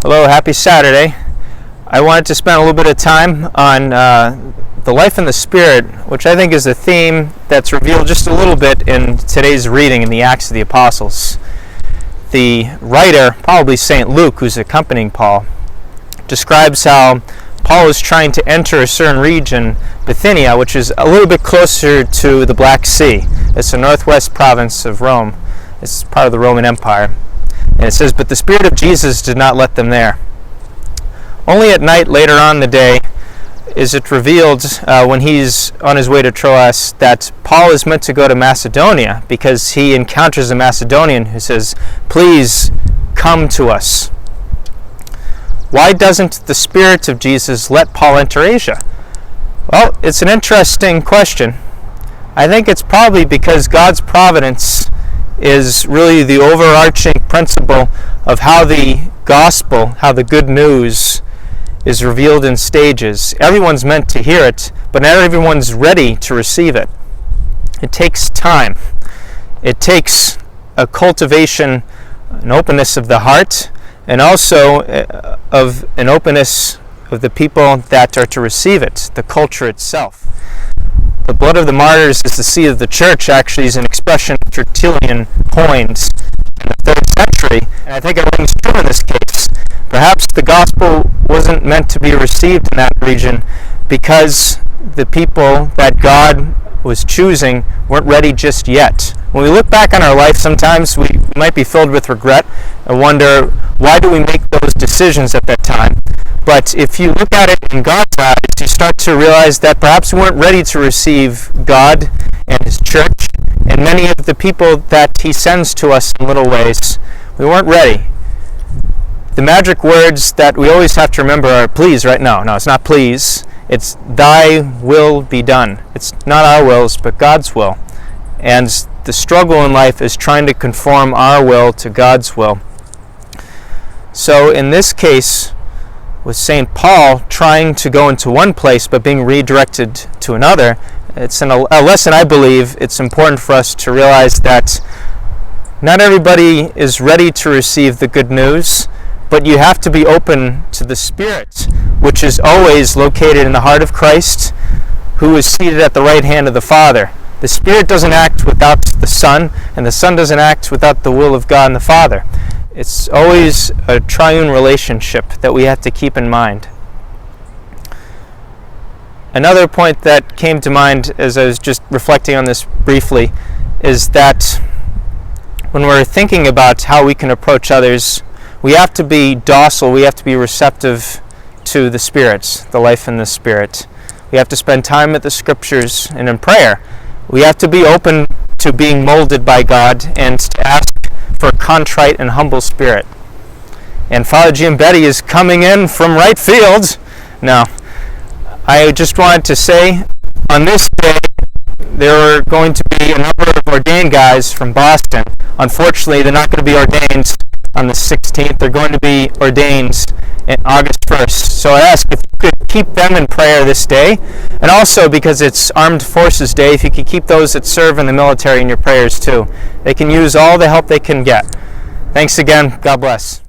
Hello, happy Saturday. I wanted to spend a little bit of time on the life in the Spirit, which I think is a theme that's revealed just a little bit in today's reading in the Acts of the Apostles. The writer, probably St. Luke, who's accompanying Paul, describes how Paul is trying to enter a certain region, Bithynia, which is a little bit closer to the Black Sea. It's the northwest province of Rome. It's part of the Roman Empire. And it says, "But the Spirit of Jesus did not let them there." Only at night later on in the day is it revealed when he's on his way to Troas that Paul is meant to go to Macedonia because he encounters a Macedonian who says, "Please come to us." Why doesn't the Spirit of Jesus let Paul enter Asia? Well, it's an interesting question. I think it's probably because God's providence is really the overarching principle of how the gospel, how the good news is revealed in stages. Everyone's meant to hear it, but not everyone's ready to receive it. It takes time. It takes a cultivation, an openness of the heart, and also of an openness of the people that are to receive it, the culture itself. The blood of the martyrs is the seed of the church, actually, is an expression of Tertullian coins in the 3rd century, and I think it rings true in this case. Perhaps the gospel wasn't meant to be received in that region because the people that God was choosing weren't ready just yet. When we look back on our life, sometimes we might be filled with regret and wonder, why do we make those decisions at that time? But if you look at it in God's eyes, you start to realize that perhaps we weren't ready to receive God and His church, and many of the people that He sends to us in little ways, we weren't ready. The magic words that we always have to remember are please, right? No, it's not please. It's thy will be done. It's not our wills, but God's will. And the struggle in life is trying to conform our will to God's will. So in this case, with St. Paul trying to go into one place but being redirected to another, it's a lesson I believe it's important for us to realize that not everybody is ready to receive the good news, but you have to be open to the Spirit, which is always located in the heart of Christ, who is seated at the right hand of the Father. The Spirit doesn't act without the Son, and the Son doesn't act without the will of God and the Father. It's always a triune relationship that we have to keep in mind. Another point that came to mind as I was just reflecting on this briefly is that when we're thinking about how we can approach others, we have to be docile, we have to be receptive to the Spirit, the life in the Spirit. We have to spend time at the Scriptures and in prayer. We have to be open to being molded by God and to ask for a contrite and humble spirit. And Father Giambetti is coming in from right field. Now, I just wanted to say, on this day, there are going to be a number of ordained guys from Boston. Unfortunately, they're not going to be ordained on the 16th. They're going to be ordained on August 1st. So I ask if you could keep them in prayer this day. And also, because it's Armed Forces Day, if you could keep those that serve in the military in your prayers too. They can use all the help they can get. Thanks again. God bless.